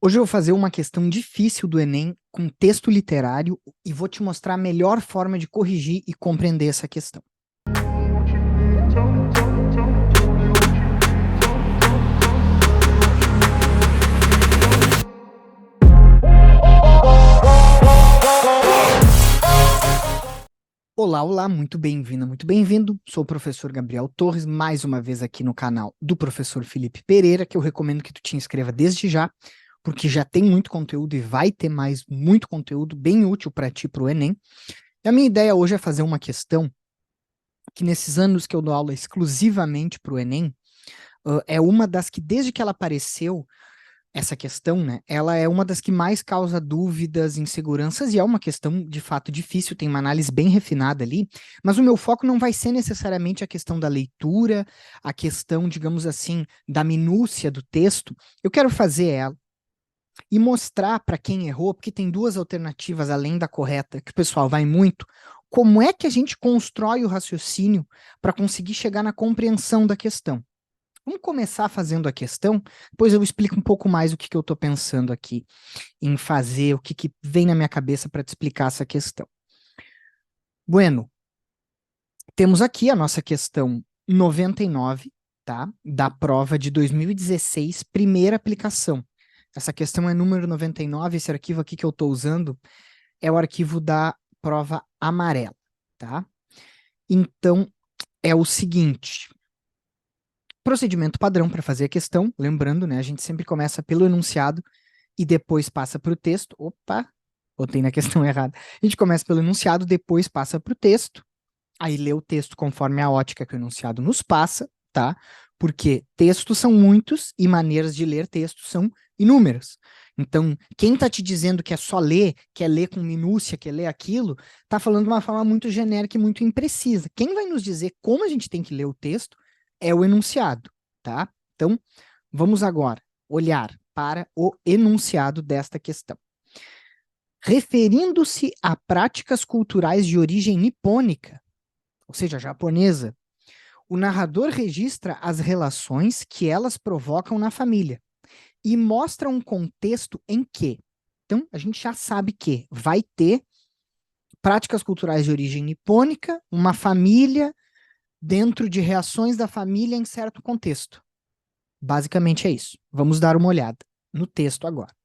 Hoje eu vou fazer uma questão difícil do Enem com texto literário e vou te mostrar a melhor forma de corrigir e compreender essa questão. Olá, olá, muito bem-vinda, muito bem-vindo. Sou o professor Gabriel Torres, mais uma vez aqui no canal do professor Felipe Pereira, que eu recomendo que tu te inscreva desde já, porque já tem muito conteúdo e vai ter mais muito conteúdo bem útil para ti, para o Enem. E a minha ideia hoje é fazer uma questão que nesses anos que eu dou aula exclusivamente para o Enem, é uma das que, desde que ela apareceu, essa questão, né, ela é uma das que mais causa dúvidas, inseguranças, e é uma questão, de fato, difícil, tem uma análise bem refinada ali, mas o meu foco não vai ser necessariamente a questão da leitura, a questão, digamos assim, da minúcia do texto. Eu quero fazer ela e mostrar para quem errou, porque tem duas alternativas além da correta, que o pessoal vai muito, como é que a gente constrói o raciocínio para conseguir chegar na compreensão da questão. Vamos começar fazendo a questão, depois eu explico um pouco mais o que eu estou pensando aqui em fazer, o que vem na minha cabeça para te explicar essa questão. Bueno, temos aqui a nossa questão 99, tá? Da prova de 2016, primeira aplicação. Essa questão é número 99, esse arquivo aqui que eu estou usando é o arquivo da prova amarela, tá? Então, é o seguinte. Procedimento padrão para fazer a questão, lembrando, né, a gente sempre começa pelo enunciado e depois passa para o texto. Opa, botei na questão errada. A gente começa pelo enunciado, depois passa para o texto, aí lê o texto conforme a ótica que o enunciado nos passa, tá? Porque textos são muitos e maneiras de ler textos são inúmeras. Então, quem está te dizendo que é só ler, quer ler com minúcia, quer ler aquilo, está falando de uma forma muito genérica e muito imprecisa. Quem vai nos dizer como a gente tem que ler o texto é o enunciado, tá? Então, vamos agora olhar para o enunciado desta questão. Referindo-se a práticas culturais de origem nipônica, ou seja, japonesa, o narrador registra as relações que elas provocam na família e mostra um contexto em que, então, a gente já sabe que vai ter práticas culturais de origem nipônica, uma família dentro de reações da família em certo contexto. Basicamente é isso. Vamos dar uma olhada no texto agora.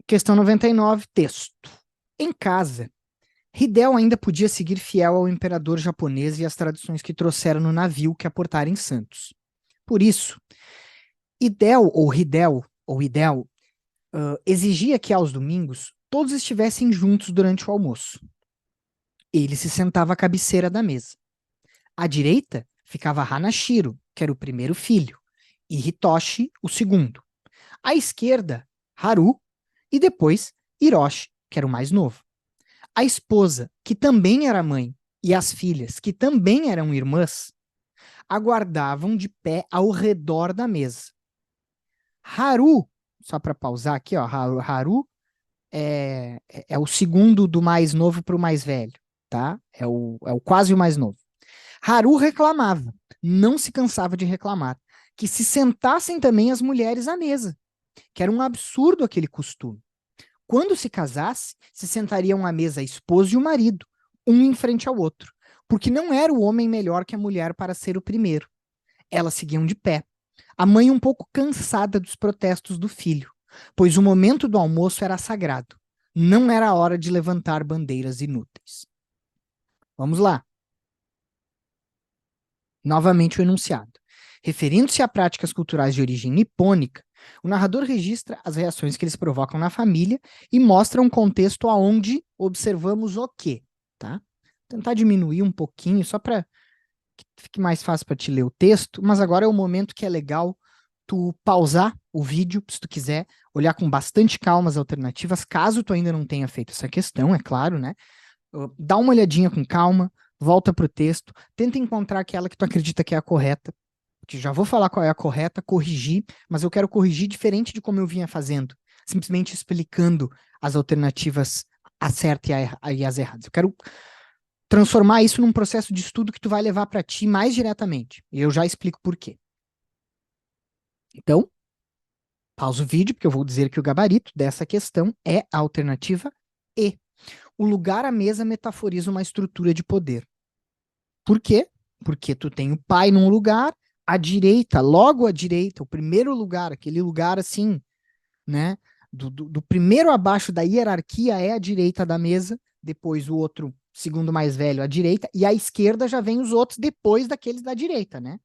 Questão 99, texto. Em casa, Hideo ainda podia seguir fiel ao imperador japonês e às tradições que trouxeram no navio que aportara em Santos. Por isso, Hideo exigia que aos domingos todos estivessem juntos durante o almoço. Ele se sentava à cabeceira da mesa. À direita ficava Hanashiro, que era o primeiro filho, e Hitoshi, o segundo. À esquerda, Haru, e depois Hiroshi, que era o mais novo. A esposa, que também era mãe, e as filhas, que também eram irmãs, aguardavam de pé ao redor da mesa. Haru, só para pausar aqui, ó, Haru é o segundo do mais novo para o mais velho, tá? É o quase o mais novo. Haru reclamava, não se cansava de reclamar, que se sentassem também as mulheres à mesa, que era um absurdo aquele costume. Quando se casasse, se sentariam à mesa a esposa e o marido, um em frente ao outro, porque não era o homem melhor que a mulher para ser o primeiro. Elas seguiam de pé. A mãe um pouco cansada dos protestos do filho, pois o momento do almoço era sagrado. Não era a hora de levantar bandeiras inúteis. Vamos lá. Novamente o enunciado. Referindo-se a práticas culturais de origem nipônica, o narrador registra as reações que eles provocam na família e mostra um contexto aonde observamos o quê, tá? Tentar diminuir um pouquinho, só para que fique mais fácil para te ler o texto, mas agora é o momento que é legal tu pausar o vídeo, se tu quiser, olhar com bastante calma as alternativas, caso tu ainda não tenha feito essa questão, é claro, né? Dá uma olhadinha com calma, volta para o texto, tenta encontrar aquela que tu acredita que é a correta, que já vou falar qual é a correta, corrigir, mas eu quero corrigir diferente de como eu vinha fazendo, simplesmente explicando as alternativas a certa e as erradas. Eu quero transformar isso num processo de estudo que tu vai levar para ti mais diretamente, e eu já explico por quê. Então, Pausa o vídeo, porque eu vou dizer que o gabarito dessa questão é a alternativa E. O lugar à mesa metaforiza uma estrutura de poder. Por quê? Porque tu tem o pai num lugar, à direita, logo à direita, o primeiro lugar, aquele lugar assim, né? Do primeiro abaixo da hierarquia é a direita da mesa, depois o outro, segundo mais velho, à direita, e à esquerda já vem os outros depois daqueles da direita, né?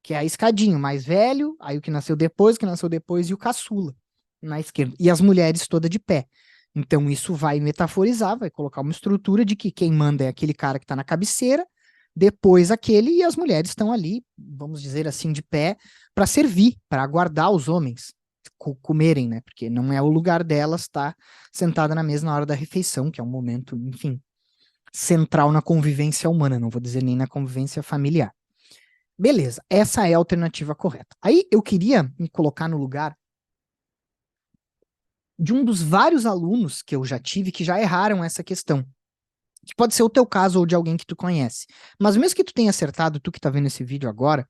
Que é a escadinha, o mais velho, aí o que nasceu depois e o caçula na esquerda. E as mulheres todas de pé. Então isso vai metaforizar, vai colocar uma estrutura de que quem manda é aquele cara que está na cabeceira, depois aquele, e as mulheres estão ali, vamos dizer assim, de pé, para servir, para aguardar os homens comerem, né? Porque não é o lugar delas estar sentada na mesa na hora da refeição, que é um momento, enfim, central na convivência humana, não vou dizer nem na convivência familiar. Beleza, essa é a alternativa correta. Aí eu queria me colocar no lugar de um dos vários alunos que eu já tive que já erraram essa questão. Que pode ser o teu caso ou de alguém que tu conhece. Mas mesmo que tu tenha acertado, tu que tá vendo esse vídeo agora,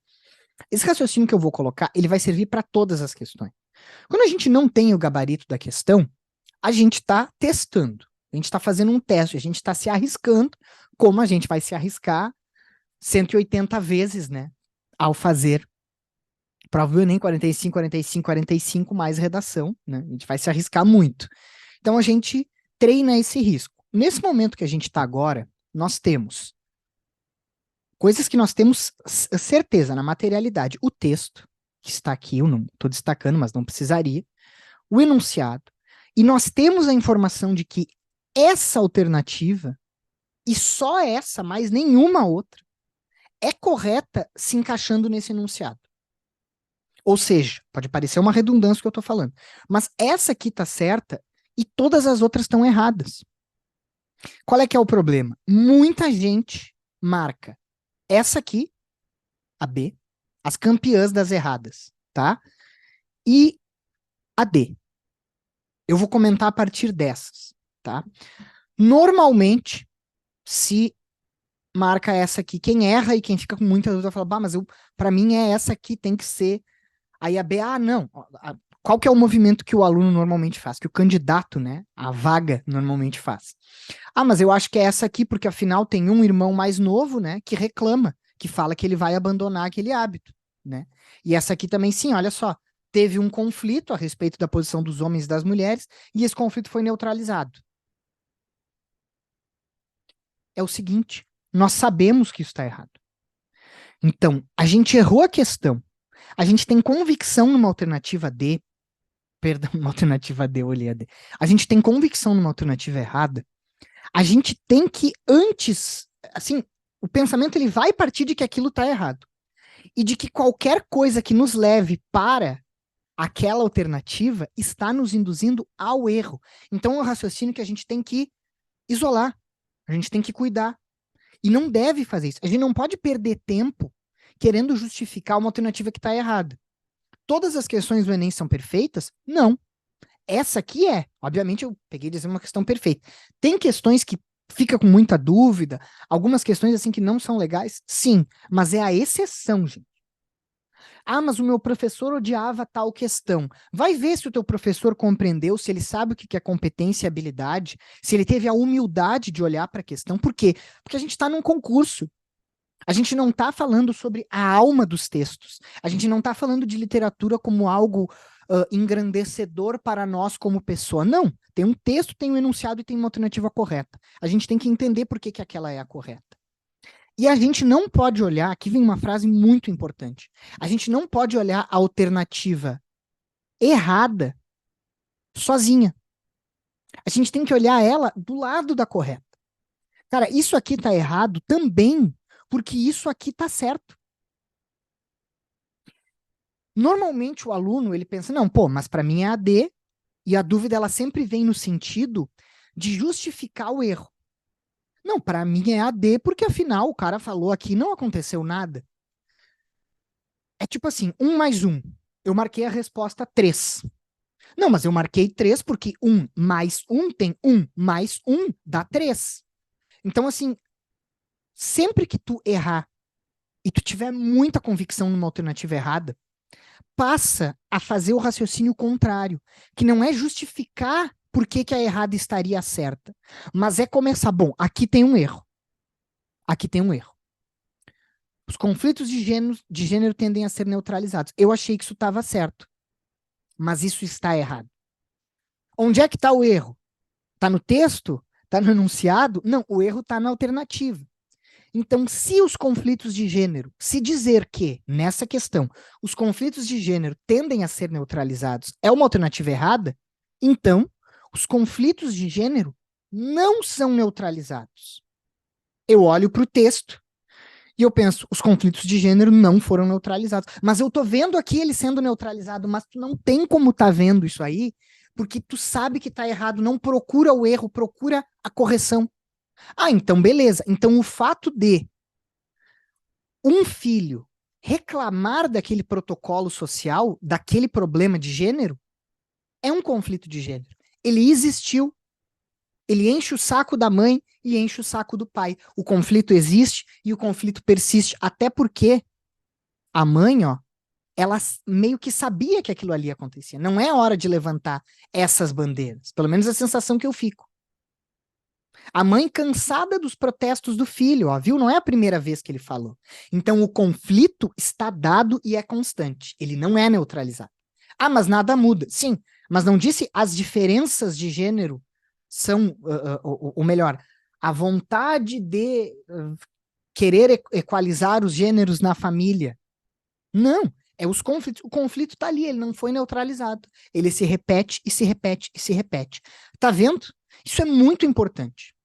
esse raciocínio que eu vou colocar, ele vai servir para todas as questões. Quando a gente não tem o gabarito da questão, a gente está testando. A gente está fazendo um teste, a gente está se arriscando, como a gente vai se arriscar 180 vezes, né? Ao fazer prova do Enem 45, 45, 45 mais redação, né? A gente vai se arriscar muito. Então a gente treina esse risco. Nesse momento que a gente está agora, nós temos coisas que nós temos certeza na materialidade. O texto, que está aqui, eu não estou destacando, mas não precisaria. O enunciado. E nós temos a informação de que essa alternativa, e só essa, mais nenhuma outra, é correta se encaixando nesse enunciado. Ou seja, pode parecer uma redundância que eu estou falando, mas essa aqui está certa e todas as outras estão erradas. Qual é que é o problema? Muita gente marca essa aqui, a B, as campeãs das erradas, tá? E a D. Eu vou comentar a partir dessas, tá? Normalmente, se marca essa aqui, quem erra e quem fica com muita dúvida fala, bah, mas para mim é essa aqui, tem que ser. Aí a B, não. Qual que é o movimento que o aluno normalmente faz? Que o candidato, né, a vaga normalmente faz. Mas eu acho que é essa aqui, porque afinal tem um irmão mais novo, né, que reclama, que fala que ele vai abandonar aquele hábito, né? E essa aqui também, sim, olha só, teve um conflito a respeito da posição dos homens e das mulheres, e esse conflito foi neutralizado. É o seguinte, nós sabemos que isso está errado. Então, a gente errou a questão. A gente tem convicção numa alternativa D, perdão, uma alternativa D, eu olhei a D. A gente tem convicção numa alternativa errada. A gente tem que antes, assim, o pensamento ele vai partir de que aquilo está errado. E de que qualquer coisa que nos leve para aquela alternativa está nos induzindo ao erro. Então é um raciocínio que a gente tem que isolar. A gente tem que cuidar. E não deve fazer isso. A gente não pode perder tempo querendo justificar uma alternativa que está errada. Todas as questões do Enem são perfeitas? Não. Essa aqui é. Obviamente, eu peguei dizer uma questão perfeita. Tem questões que fica com muita dúvida, algumas questões assim que não são legais? Sim, mas é a exceção, gente. Mas o meu professor odiava tal questão. Vai ver se o teu professor compreendeu, se ele sabe o que é competência e habilidade, se ele teve a humildade de olhar para a questão. Por quê? Porque a gente está num concurso. A gente não está falando sobre a alma dos textos. A gente não está falando de literatura como algo engrandecedor para nós como pessoa. Não. Tem um texto, tem um enunciado e tem uma alternativa correta. A gente tem que entender por que aquela é a correta. E a gente não pode olhar, aqui vem uma frase muito importante. A gente não pode olhar a alternativa errada sozinha. A gente tem que olhar ela do lado da correta. Cara, isso aqui está errado também porque isso aqui está certo. Normalmente o aluno, ele pensa, não, mas para mim é a D, e a dúvida ela sempre vem no sentido de justificar o erro. Não, para mim é a D, porque afinal o cara falou aqui, não aconteceu nada. É tipo assim, 1 mais 1. Eu marquei a resposta 3. Não, mas eu marquei 3 porque 1 mais 1 tem 1 mais 1 dá 3. Então, assim, sempre que tu errar e tu tiver muita convicção numa alternativa errada, passa a fazer o raciocínio contrário, que não é justificar por que a errada estaria certa, mas é começar, bom, aqui tem um erro. Aqui tem um erro. Os conflitos de gênero tendem a ser neutralizados. Eu achei que isso estava certo, mas isso está errado. Onde é que está o erro? Está no texto? Está no enunciado? Não, o erro está na alternativa. Então, se os conflitos de gênero, se dizer que, nessa questão, os conflitos de gênero tendem a ser neutralizados é uma alternativa errada, então, os conflitos de gênero não são neutralizados. Eu olho para o texto e eu penso, os conflitos de gênero não foram neutralizados. Mas eu tô vendo aqui ele sendo neutralizado, mas tu não tem como tá vendo isso aí, porque tu sabe que tá errado, não procura o erro, procura a correção. Ah, então beleza. Então o fato de um filho reclamar daquele protocolo social, daquele problema de gênero, é um conflito de gênero. Ele existiu. Ele enche o saco da mãe e enche o saco do pai. O conflito existe e o conflito persiste, até porque a mãe, ó, ela meio que sabia que aquilo ali acontecia. Não é hora de levantar essas bandeiras. Pelo menos a sensação que eu fico. A mãe cansada dos protestos do filho, ó, viu? Não é a primeira vez que ele falou. Então o conflito está dado e é constante. Ele não é neutralizado. Ah, mas nada muda. Sim, mas não disse as diferenças de gênero são, ou melhor, a vontade de querer equalizar os gêneros na família. Não, é os conflitos. O conflito está ali, ele não foi neutralizado. Ele se repete e se repete e se repete. Tá vendo? Isso é muito importante.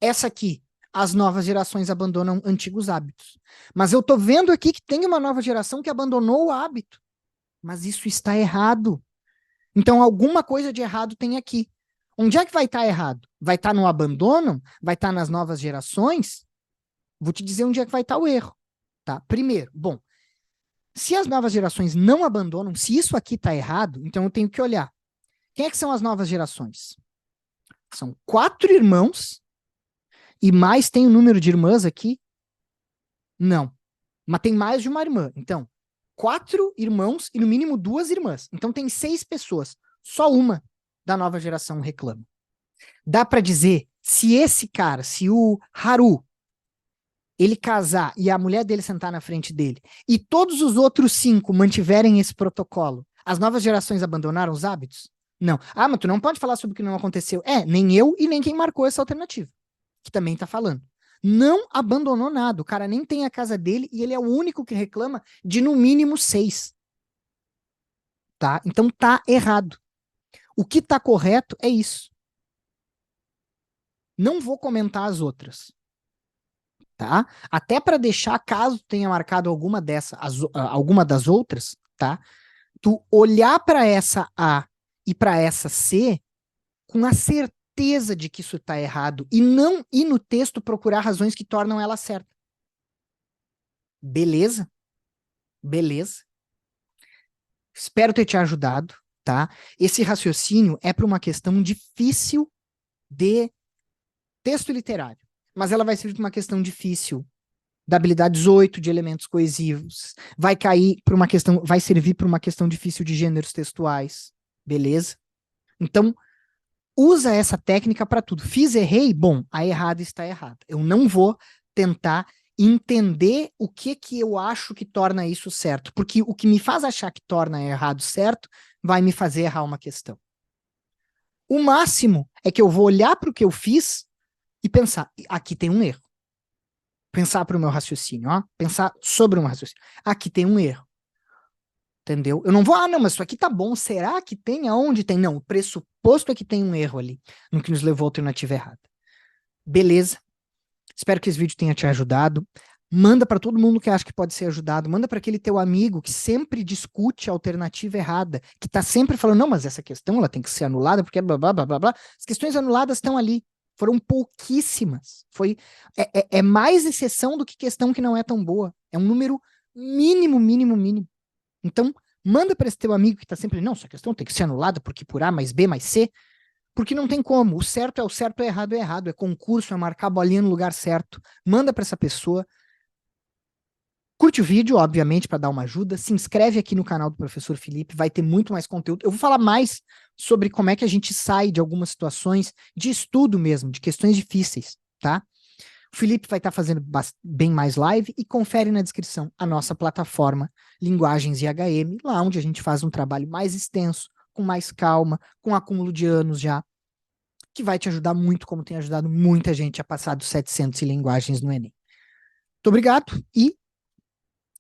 Essa aqui, as novas gerações abandonam antigos hábitos. Mas eu tô vendo aqui que tem uma nova geração que abandonou o hábito. Mas isso está errado. Então, alguma coisa de errado tem aqui. Onde é que vai estar errado? Vai estar no abandono? Vai estar nas novas gerações? Vou te dizer onde é que vai estar o erro. Tá? Primeiro, bom, se as novas gerações não abandonam, se isso aqui está errado, então eu tenho que olhar. Quem é que são as novas gerações? São 4 irmãos e mais tem o número de irmãs aqui? Não. Mas tem mais de uma irmã. Então, 4 irmãos e no mínimo 2 irmãs. Então tem 6 pessoas. Só uma da nova geração reclama. Dá para dizer, se esse cara, se o Haru, ele casar e a mulher dele sentar na frente dele, e todos os outros 5 mantiverem esse protocolo, as novas gerações abandonaram os hábitos? Não. Ah, mas tu não pode falar sobre o que não aconteceu. Nem eu e nem quem marcou essa alternativa, que também tá falando. Não abandonou nada. O cara nem tem a casa dele e ele é o único que reclama de no mínimo 6. Tá? Então tá errado. O que tá correto é isso. Não vou comentar as outras. Tá? Até para deixar, caso tenha marcado alguma alguma das outras, tá? Tu olhar para essa A e para essa C com a certeza de que isso está errado e não ir no texto procurar razões que tornam ela certa. Beleza? Beleza. Espero ter te ajudado, tá? Esse raciocínio é para uma questão difícil de texto literário, mas ela vai servir para uma questão difícil da habilidade 18 de elementos coesivos, vai cair para uma questão, vai servir para uma questão difícil de gêneros textuais, beleza? Então, usa essa técnica para tudo. Fiz, errei, bom, a errada está errada. Eu não vou tentar entender o que eu acho que torna isso certo, porque o que me faz achar que torna errado certo vai me fazer errar uma questão. O máximo é que eu vou olhar para o que eu fiz e pensar, aqui tem um erro. Pensar para o meu raciocínio, ó, pensar sobre um raciocínio. Aqui tem um erro. Entendeu? Eu não vou, não, mas isso aqui tá bom. Será que tem? Aonde tem? Não, o pressuposto é que tem um erro ali, no que nos levou à alternativa errada. Beleza? Espero que esse vídeo tenha te ajudado. Manda para todo mundo que acha que pode ser ajudado. Manda para aquele teu amigo que sempre discute a alternativa errada, que tá sempre falando, não, mas essa questão ela tem que ser anulada, porque blá, blá, blá, blá, blá. As questões anuladas estão ali. Foram pouquíssimas. É mais exceção do que questão que não é tão boa. É um número mínimo, mínimo, mínimo. Então, manda para esse teu amigo que está sempre, não, essa questão tem que ser anulada porque por A mais B mais C, porque não tem como. O certo é o certo, o errado é errado. É concurso, é marcar a bolinha no lugar certo. Manda para essa pessoa. Curte o vídeo, obviamente, para dar uma ajuda. Se inscreve aqui no canal do Professor Felipe, vai ter muito mais conteúdo. Eu vou falar mais sobre como é que a gente sai de algumas situações de estudo mesmo, de questões difíceis, tá? O Felipe vai estar fazendo bem mais live e confere na descrição a nossa plataforma Linguagens IHM, lá onde a gente faz um trabalho mais extenso, com mais calma, com acúmulo de anos já, que vai te ajudar muito, como tem ajudado muita gente a passar dos 700 em linguagens no Enem. Muito obrigado e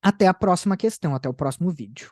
até a próxima questão, até o próximo vídeo.